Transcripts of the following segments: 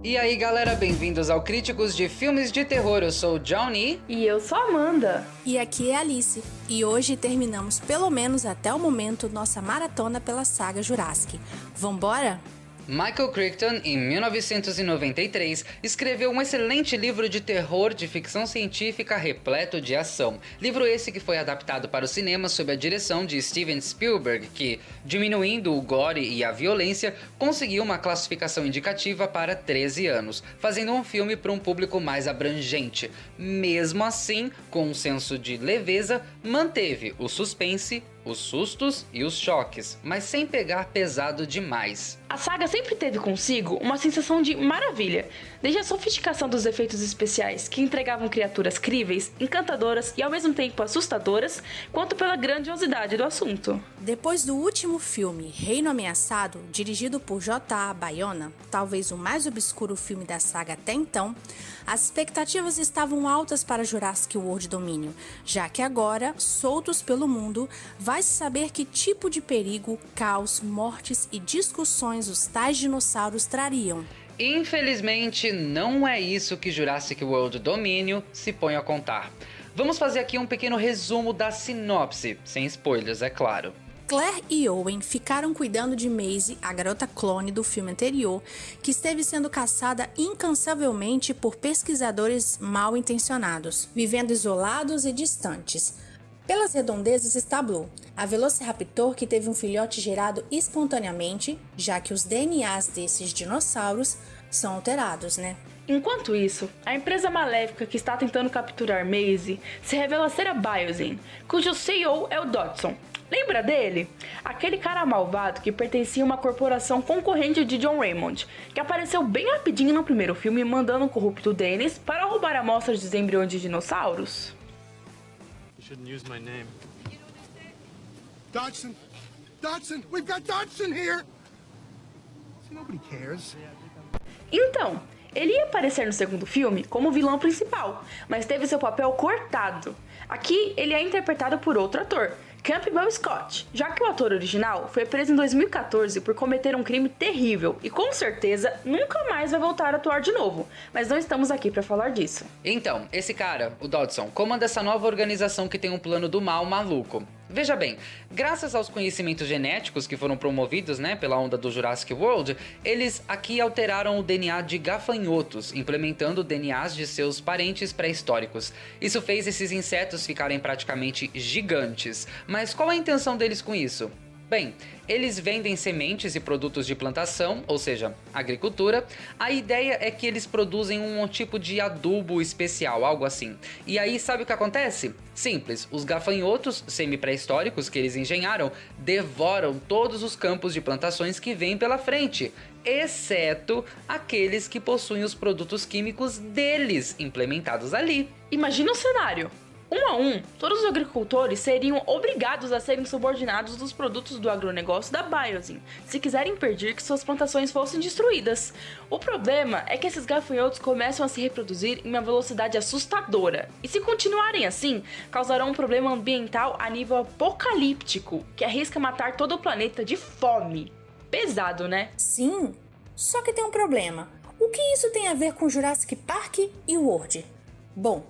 E aí galera, bem-vindos ao Críticos de Filmes de Terror, eu sou o Johnny. E eu sou a Amanda. E aqui é a Alice. E hoje terminamos, pelo menos até o momento, nossa maratona pela saga Jurassic. Vambora? Michael Crichton, em 1993, escreveu um excelente livro de terror de ficção científica repleto de ação. Livro esse que foi adaptado para o cinema sob a direção de Steven Spielberg, que, diminuindo o gore e a violência, conseguiu uma classificação indicativa para 13 anos, fazendo um filme para um público mais abrangente. Mesmo assim, com um senso de leveza, manteve o suspense, os sustos e os choques, mas sem pegar pesado demais. A saga sempre teve consigo uma sensação de maravilha, desde a sofisticação dos efeitos especiais, que entregavam criaturas críveis, encantadoras e ao mesmo tempo assustadoras, quanto pela grandiosidade do assunto. Depois do último filme, Reino Ameaçado, dirigido por J.A. Bayona, talvez o mais obscuro filme da saga até então, as expectativas estavam altas para Jurassic World Domínio, já que agora, soltos pelo mundo, vai-se saber que tipo de perigo, caos, mortes e discussões os tais dinossauros trariam. Infelizmente, não é isso que Jurassic World Domínio se põe a contar. Vamos fazer aqui um pequeno resumo da sinopse, sem spoilers, é claro. Claire e Owen ficaram cuidando de Maisie, a garota clone do filme anterior, que esteve sendo caçada incansavelmente por pesquisadores mal intencionados, vivendo isolados e distantes. Pelas redondezas está Blue, a Velociraptor que teve um filhote gerado espontaneamente, já que os DNAs desses dinossauros são alterados, né? Enquanto isso, a empresa maléfica que está tentando capturar Maisie se revela ser a Biosyn, cujo CEO é o Dodson. Lembra dele? Aquele cara malvado que pertencia a uma corporação concorrente de John Raymond, que apareceu bem rapidinho no primeiro filme mandando o corrupto Dennis para roubar amostras dos embriões de dinossauros. Shouldn't use my name. Dodson! Dodson! We've got Dodson here! See, nobody cares. Então, ele ia aparecer no segundo filme como vilão principal, mas teve seu papel cortado. Aqui, ele é interpretado por outro ator, Campbell Scott, já que o ator original foi preso em 2014 por cometer um crime terrível e com certeza nunca mais vai voltar a atuar de novo, mas não estamos aqui para falar disso. Então, esse cara, o Dodson, comanda essa nova organização que tem um plano do mal maluco. Veja bem, graças aos conhecimentos genéticos que foram promovidos, pela onda do Jurassic World, eles aqui alteraram o DNA de gafanhotos, implementando DNAs de seus parentes pré-históricos. Isso fez esses insetos ficarem praticamente gigantes. Mas qual a intenção deles com isso? Bem, eles vendem sementes e produtos de plantação, ou seja, agricultura. A ideia é que eles produzem um tipo de adubo especial, algo assim. E aí, sabe o que acontece? Simples, os gafanhotos semi-pré-históricos que eles engenharam devoram todos os campos de plantações que vêm pela frente, exceto aqueles que possuem os produtos químicos deles implementados ali. Imagina o cenário. Um a um, todos os agricultores seriam obrigados a serem subordinados dos produtos do agronegócio da Biosyn, se quiserem impedir que suas plantações fossem destruídas. O problema é que esses gafanhotos começam a se reproduzir em uma velocidade assustadora, e se continuarem assim, causarão um problema ambiental a nível apocalíptico, que arrisca matar todo o planeta de fome. Pesado, né? Sim, só que tem um problema. O que isso tem a ver com Jurassic Park e World? Bom,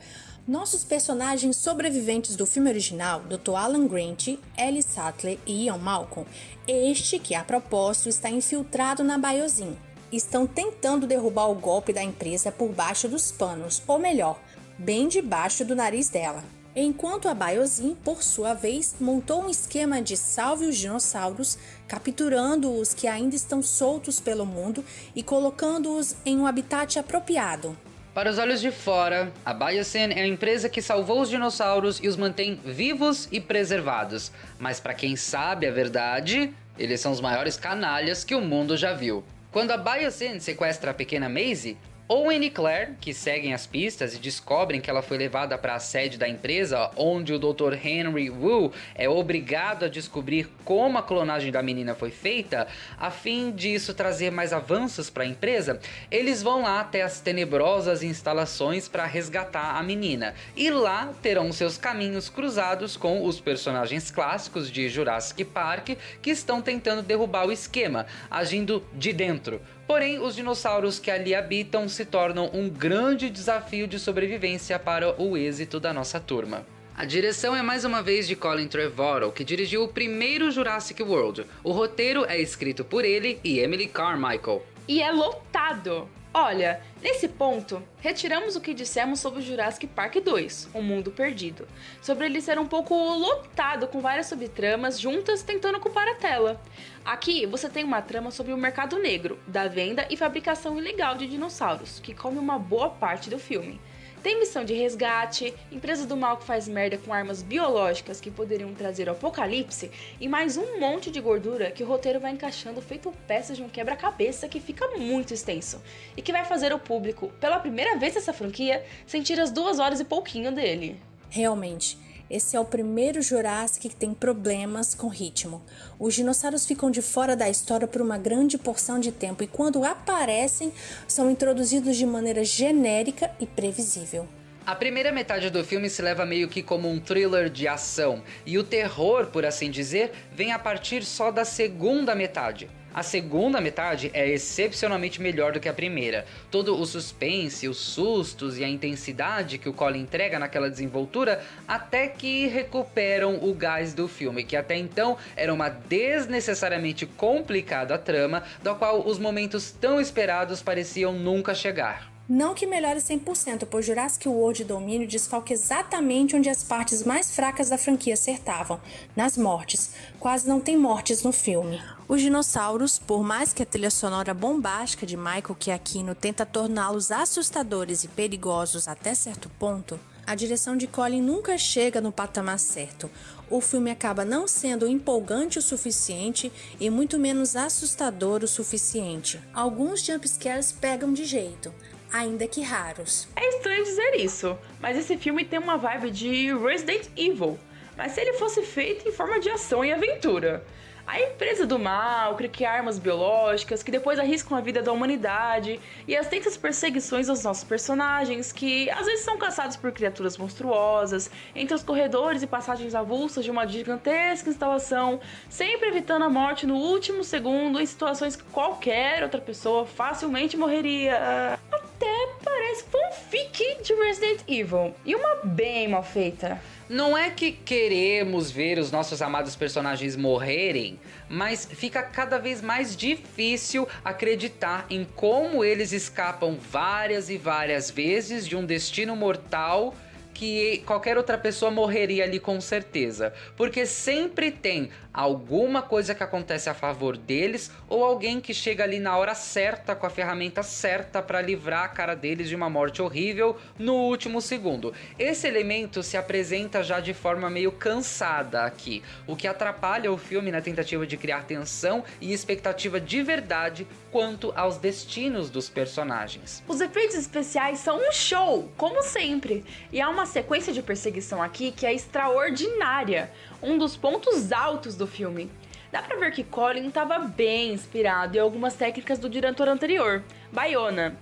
nossos personagens sobreviventes do filme original, Dr. Alan Grant, Ellie Sattler e Ian Malcolm, este que a propósito está infiltrado na Biosyn, estão tentando derrubar o golpe da empresa por baixo dos panos, ou melhor, bem debaixo do nariz dela. Enquanto a Biosyn, por sua vez, montou um esquema de salve os dinossauros, capturando os que ainda estão soltos pelo mundo e colocando-os em um habitat apropriado. Para os olhos de fora, a Biosyn é a empresa que salvou os dinossauros e os mantém vivos e preservados. Mas para quem sabe a verdade, eles são os maiores canalhas que o mundo já viu. Quando a Biosyn sequestra a pequena Maisie, Owen e Claire, que seguem as pistas e descobrem que ela foi levada para a sede da empresa, onde o Dr. Henry Wu é obrigado a descobrir como a clonagem da menina foi feita, a fim de isso trazer mais avanços para a empresa, eles vão lá até as tenebrosas instalações para resgatar a menina. E lá terão seus caminhos cruzados com os personagens clássicos de Jurassic Park, que estão tentando derrubar o esquema, agindo de dentro, Porém, os dinossauros que ali habitam se tornam um grande desafio de sobrevivência para o êxito da nossa turma. A direção é mais uma vez de Colin Trevorrow, que dirigiu o primeiro Jurassic World. O roteiro é escrito por ele e Emily Carmichael. E é lotado! Olha, nesse ponto, retiramos o que dissemos sobre o Jurassic Park 2, O Mundo Perdido, sobre ele ser um pouco lotado com várias subtramas juntas tentando ocupar a tela. Aqui você tem uma trama sobre o mercado negro, da venda e fabricação ilegal de dinossauros, que come uma boa parte do filme. Tem missão de resgate, empresa do mal que faz merda com armas biológicas que poderiam trazer o apocalipse e mais um monte de gordura que o roteiro vai encaixando feito peças de um quebra-cabeça que fica muito extenso e que vai fazer o público, pela primeira vez nessa franquia, sentir as 2 horas e pouquinho dele. Realmente, esse é o primeiro Jurassic que tem problemas com ritmo. Os dinossauros ficam de fora da história por uma grande porção de tempo e quando aparecem, são introduzidos de maneira genérica e previsível. A primeira metade do filme se leva meio que como um thriller de ação, e o terror, por assim dizer, vem a partir só da segunda metade. A segunda metade é excepcionalmente melhor do que a primeira. Todo o suspense, os sustos e a intensidade que o Colin entrega naquela desenvoltura até que recuperam o gás do filme, que até então era uma desnecessariamente complicada trama, da qual os momentos tão esperados pareciam nunca chegar. Não que melhore 100%, pois Jurassic World Domínio desfalca exatamente onde as partes mais fracas da franquia acertavam, nas mortes. Quase não tem mortes no filme. Os dinossauros, por mais que a trilha sonora bombástica de Michael Giacchino tenta torná-los assustadores e perigosos até certo ponto, a direção de Colin nunca chega no patamar certo. O filme acaba não sendo empolgante o suficiente e muito menos assustador o suficiente. Alguns jumpscares pegam de jeito, ainda que raros. É estranho dizer isso, mas esse filme tem uma vibe de Resident Evil, mas se ele fosse feito em forma de ação e aventura. A empresa do mal cria armas biológicas que depois arriscam a vida da humanidade e as tensas perseguições aos nossos personagens, que às vezes são caçados por criaturas monstruosas, entre os corredores e passagens avulsas de uma gigantesca instalação, sempre evitando a morte no último segundo em situações que qualquer outra pessoa facilmente morreria. Até parece fanfic de Resident Evil, e uma bem mal feita. Não é que queremos ver os nossos amados personagens morrerem, mas fica cada vez mais difícil acreditar em como eles escapam várias e várias vezes de um destino mortal que qualquer outra pessoa morreria ali com certeza. Porque sempre tem alguma coisa que acontece a favor deles ou alguém que chega ali na hora certa com a ferramenta certa para livrar a cara deles de uma morte horrível no último segundo. Esse elemento se apresenta já de forma meio cansada aqui, o que atrapalha o filme na tentativa de criar tensão e expectativa de verdade quanto aos destinos dos personagens. Os efeitos especiais são um show, como sempre, e há uma sequência de perseguição aqui que é extraordinária, um dos pontos altos do filme. Dá pra ver que Colin estava bem inspirado em algumas técnicas do diretor anterior, Bayona.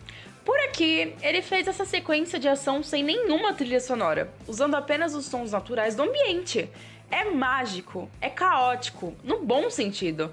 Por aqui, ele fez essa sequência de ação sem nenhuma trilha sonora, usando apenas os sons naturais do ambiente. É mágico, é caótico, no bom sentido.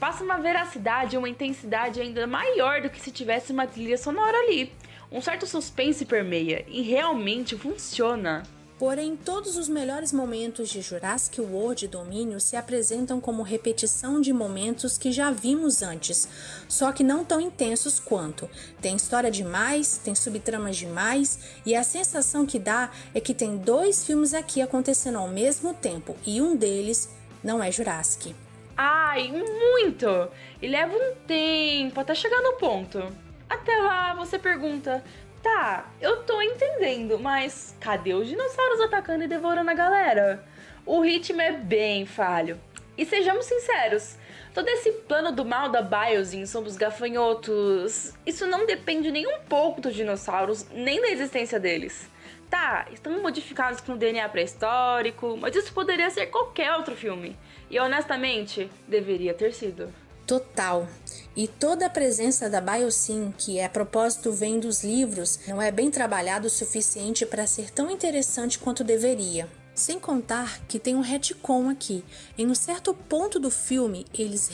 Passa uma veracidade e uma intensidade ainda maior do que se tivesse uma trilha sonora ali. Um certo suspense permeia e realmente funciona. Porém, todos os melhores momentos de Jurassic World Domínio se apresentam como repetição de momentos que já vimos antes, só que não tão intensos quanto. Tem história demais, tem subtramas demais, e a sensação que dá é que tem 2 filmes aqui acontecendo ao mesmo tempo, e um deles não é Jurassic. Ai, muito! E leva um tempo até chegar no ponto. Até lá você pergunta, tá, eu tô entendendo, mas cadê os dinossauros atacando e devorando a galera? O ritmo é bem falho. E sejamos sinceros, todo esse plano do mal da Biosyn sobre os gafanhotos, isso não depende nem um pouco dos dinossauros, nem da existência deles. Tá, estão modificados com DNA pré-histórico, mas isso poderia ser qualquer outro filme. E honestamente, deveria ter sido. Total. E toda a presença da Biosyn, que a propósito vem dos livros, não é bem trabalhado o suficiente para ser tão interessante quanto deveria. Sem contar que tem um retcon aqui. Em um certo ponto do filme, eles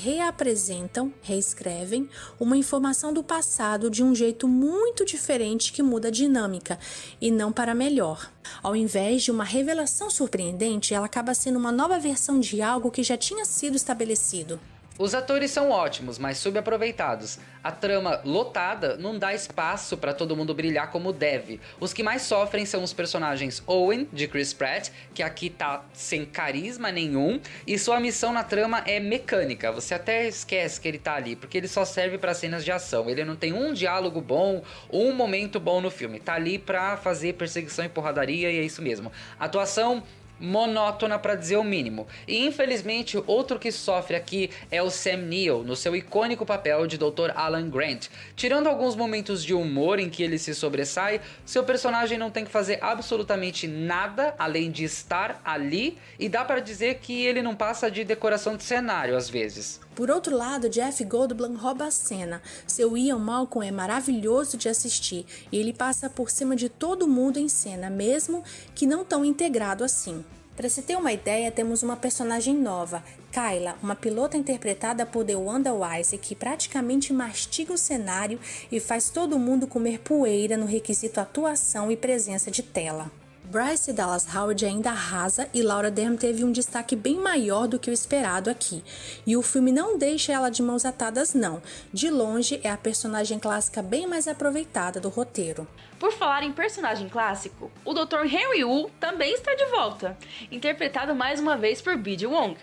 reescrevem uma informação do passado de um jeito muito diferente que muda a dinâmica, e não para melhor. Ao invés de uma revelação surpreendente, ela acaba sendo uma nova versão de algo que já tinha sido estabelecido. Os atores são ótimos, mas subaproveitados. A trama lotada não dá espaço para todo mundo brilhar como deve. Os que mais sofrem são os personagens Owen, de Chris Pratt, que aqui tá sem carisma nenhum, e sua missão na trama é mecânica. Você até esquece que ele tá ali, porque ele só serve para cenas de ação. Ele não tem um diálogo bom, um momento bom no filme. Tá ali pra fazer perseguição e porradaria, e é isso mesmo. Atuação monótona para dizer o mínimo. E infelizmente outro que sofre aqui é o Sam Neill, no seu icônico papel de Dr. Alan Grant. Tirando alguns momentos de humor em que ele se sobressai, seu personagem não tem que fazer absolutamente nada além de estar ali, e dá para dizer que ele não passa de decoração de cenário às vezes. Por outro lado, Jeff Goldblum rouba a cena. Seu Ian Malcolm é maravilhoso de assistir e ele passa por cima de todo mundo em cena, mesmo que não tão integrado assim. Para se ter uma ideia, temos uma personagem nova, Kyla, uma pilota interpretada por DeWanda Wise, que praticamente mastiga o cenário e faz todo mundo comer poeira no requisito atuação e presença de tela. Bryce Dallas Howard ainda arrasa e Laura Dern teve um destaque bem maior do que o esperado aqui. E o filme não deixa ela de mãos atadas não. De longe é a personagem clássica bem mais aproveitada do roteiro. Por falar em personagem clássico, o Dr. Henry Wu também está de volta, interpretado mais uma vez por B.J. Wong.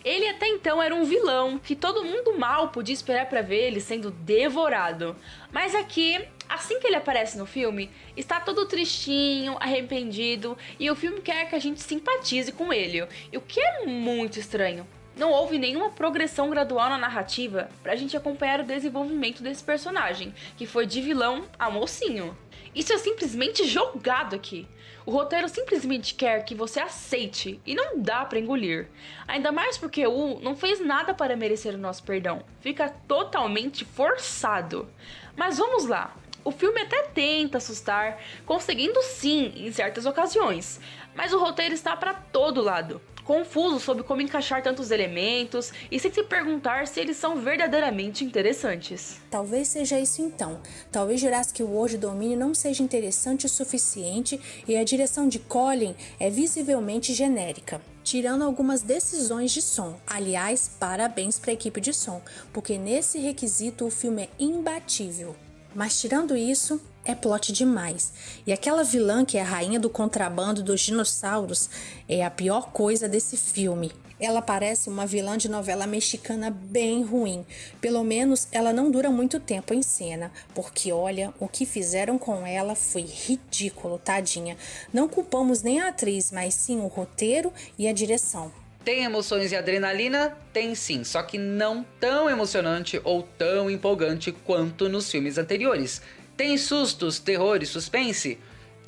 Ele até então era um vilão que todo mundo mal podia esperar para ver ele sendo devorado. Mas aqui, assim que ele aparece no filme, está todo tristinho, arrependido, e o filme quer que a gente simpatize com ele, o que é muito estranho. Não houve nenhuma progressão gradual na narrativa pra gente acompanhar o desenvolvimento desse personagem, que foi de vilão a mocinho. Isso é simplesmente jogado aqui. O roteiro simplesmente quer que você aceite e não dá pra engolir. Ainda mais porque o não fez nada para merecer o nosso perdão. Fica totalmente forçado. Mas vamos lá. O filme até tenta assustar, conseguindo sim em certas ocasiões. Mas o roteiro está para todo lado. Confuso sobre como encaixar tantos elementos e sem se perguntar se eles são verdadeiramente interessantes. Talvez seja isso então. Talvez Jurassic World Domínio não seja interessante o suficiente e a direção de Colin é visivelmente genérica, tirando algumas decisões de som. Aliás, parabéns para a equipe de som, porque nesse requisito o filme é imbatível. Mas tirando isso, é plot demais. E aquela vilã que é a rainha do contrabando dos dinossauros é a pior coisa desse filme. Ela parece uma vilã de novela mexicana bem ruim. Pelo menos ela não dura muito tempo em cena, porque olha, o que fizeram com ela foi ridículo, tadinha. Não culpamos nem a atriz, mas sim o roteiro e a direção. Tem emoções e adrenalina? Tem sim, só que não tão emocionante ou tão empolgante quanto nos filmes anteriores. Tem sustos, terror e suspense?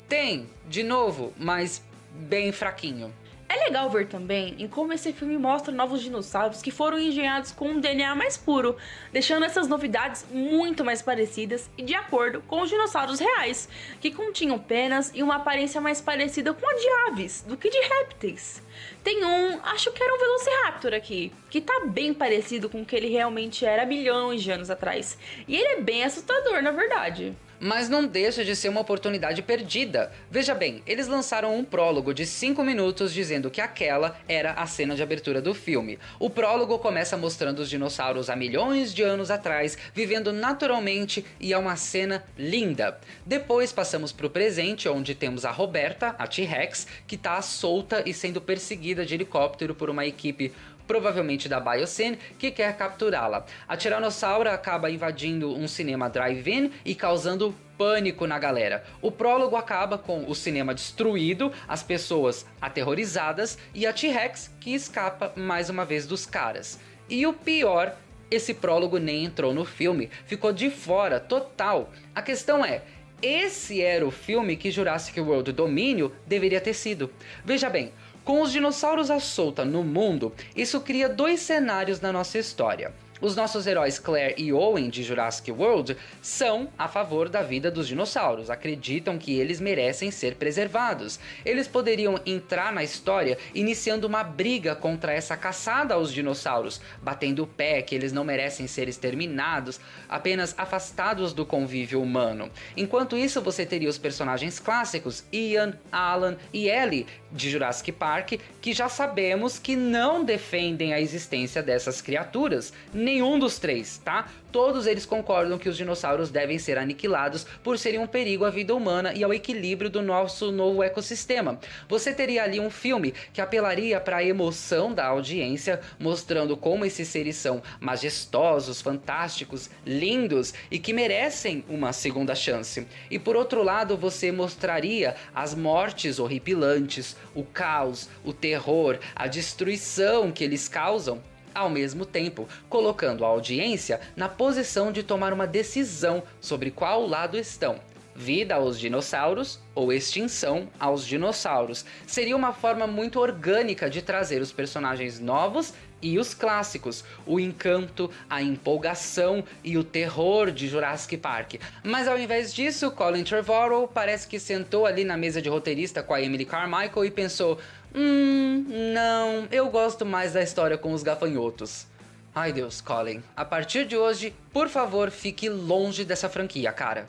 Tem, de novo, mas bem fraquinho. É legal ver também em como esse filme mostra novos dinossauros que foram engenhados com um DNA mais puro, deixando essas novidades muito mais parecidas e de acordo com os dinossauros reais, que continham penas e uma aparência mais parecida com a de aves do que de répteis. Tem acho que era um Velociraptor aqui, que tá bem parecido com o que ele realmente era milhões de anos atrás, e ele é bem assustador na verdade. Mas não deixa de ser uma oportunidade perdida. Veja bem, eles lançaram um prólogo de 5 minutos dizendo que aquela era a cena de abertura do filme. O prólogo começa mostrando os dinossauros há milhões de anos atrás, vivendo naturalmente, e é uma cena linda. Depois passamos para o presente, onde temos a Roberta, a T-Rex, que está solta e sendo perseguida de helicóptero por uma equipe provavelmente da Biosyn, que quer capturá-la. A Tiranossauro acaba invadindo um cinema drive-in e causando pânico na galera. O prólogo acaba com o cinema destruído, as pessoas aterrorizadas e a T-Rex que escapa mais uma vez dos caras. E o pior, esse prólogo nem entrou no filme, ficou de fora total. A questão é, esse era o filme que Jurassic World Domínio deveria ter sido. Veja bem, com os dinossauros à solta no mundo, isso cria dois cenários na nossa história. Os nossos heróis Claire e Owen de Jurassic World são a favor da vida dos dinossauros, acreditam que eles merecem ser preservados. Eles poderiam entrar na história iniciando uma briga contra essa caçada aos dinossauros, batendo o pé que eles não merecem ser exterminados, apenas afastados do convívio humano. Enquanto isso, você teria os personagens clássicos Ian, Alan e Ellie de Jurassic Park, que já sabemos que não defendem a existência dessas criaturas. Nenhum dos três, tá? Todos eles concordam que os dinossauros devem ser aniquilados por serem um perigo à vida humana e ao equilíbrio do nosso novo ecossistema. Você teria ali um filme que apelaria para a emoção da audiência, mostrando como esses seres são majestosos, fantásticos, lindos e que merecem uma segunda chance. E por outro lado, você mostraria as mortes horripilantes, o caos, o terror, a destruição que eles causam, ao mesmo tempo colocando a audiência na posição de tomar uma decisão sobre qual lado estão: vida aos dinossauros ou extinção aos dinossauros. Seria uma forma muito orgânica de trazer os personagens novos e os clássicos, o encanto, a empolgação e o terror de Jurassic Park. Mas ao invés disso, Colin Trevorrow parece que sentou ali na mesa de roteirista com a Emily Carmichael e pensou: não, eu gosto mais da história com os gafanhotos. Ai Deus, Colin, a partir de hoje, por favor, fique longe dessa franquia, cara.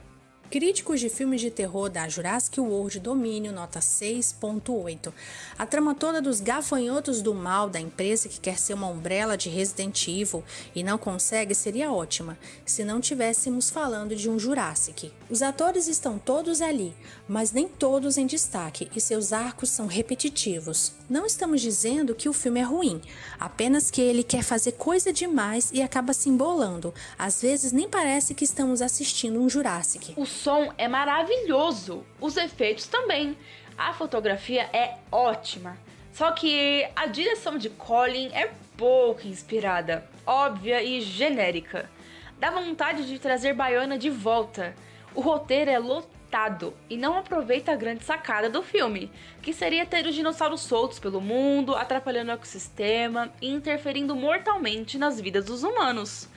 Críticos de filmes de terror da Jurassic World Dominion, nota 6.8. A trama toda dos gafanhotos do mal da empresa que quer ser uma Umbrella de Resident Evil e não consegue seria ótima, se não tivéssemos falando de um Jurassic. Os atores estão todos ali, mas nem todos em destaque e seus arcos são repetitivos. Não estamos dizendo que o filme é ruim, apenas que ele quer fazer coisa demais e acaba se embolando. Às vezes nem parece que estamos assistindo um Jurassic. O som é maravilhoso, os efeitos também, a fotografia é ótima, só que a direção de Colin é pouco inspirada, óbvia e genérica. Dá vontade de trazer Baiana de volta. O roteiro é lotado e não aproveita a grande sacada do filme, que seria ter os dinossauros soltos pelo mundo, atrapalhando o ecossistema e interferindo mortalmente nas vidas dos humanos.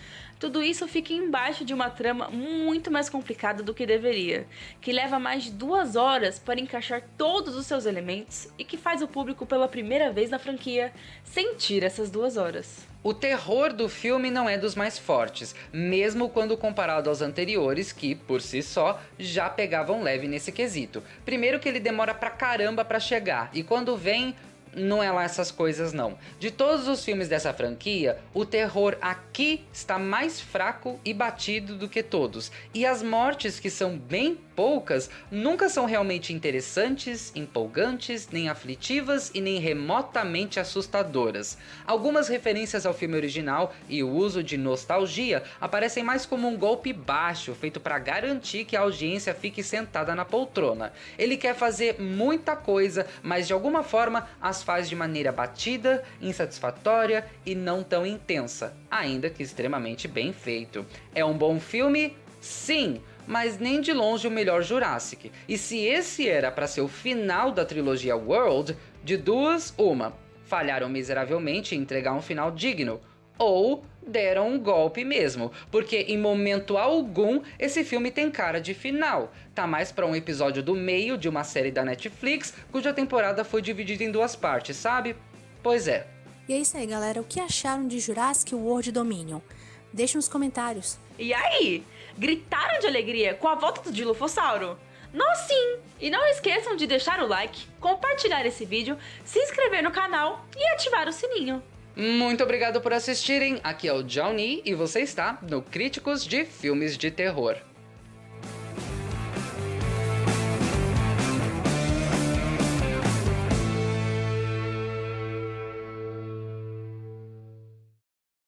Tudo isso fica embaixo de uma trama muito mais complicada do que deveria, que leva mais de 2 horas para encaixar todos os seus elementos e que faz o público pela primeira vez na franquia sentir essas 2 horas. O terror do filme não é dos mais fortes, mesmo quando comparado aos anteriores que, por si só, já pegavam leve nesse quesito. Primeiro que ele demora pra caramba pra chegar, e quando vem, não é lá essas coisas não. De todos os filmes dessa franquia, o terror aqui está mais fraco e batido do que todos. E as mortes, que são bem poucas, nunca são realmente interessantes, empolgantes, nem aflitivas e nem remotamente assustadoras. Algumas referências ao filme original e o uso de nostalgia aparecem mais como um golpe baixo, feito para garantir que a audiência fique sentada na poltrona. Ele quer fazer muita coisa, mas de alguma forma as faz de maneira batida, insatisfatória e não tão intensa, ainda que extremamente bem feito. É um bom filme? Sim! Mas nem de longe o melhor Jurassic. E se esse era para ser o final da trilogia World, de duas, uma: falharam miseravelmente em entregar um final digno, ou deram um golpe mesmo, porque em momento algum esse filme tem cara de final. Tá mais para um episódio do meio de uma série da Netflix, cuja temporada foi dividida em 2 partes, sabe? Pois é. E é isso aí, galera. O que acharam de Jurassic World Dominion? Deixe nos comentários. E aí? Gritaram de alegria com a volta do Dilofossauro? Nós sim! E não esqueçam de deixar o like, compartilhar esse vídeo, se inscrever no canal e ativar o sininho. Muito obrigado por assistirem, aqui é o Johnny e você está no Críticos de Filmes de Terror.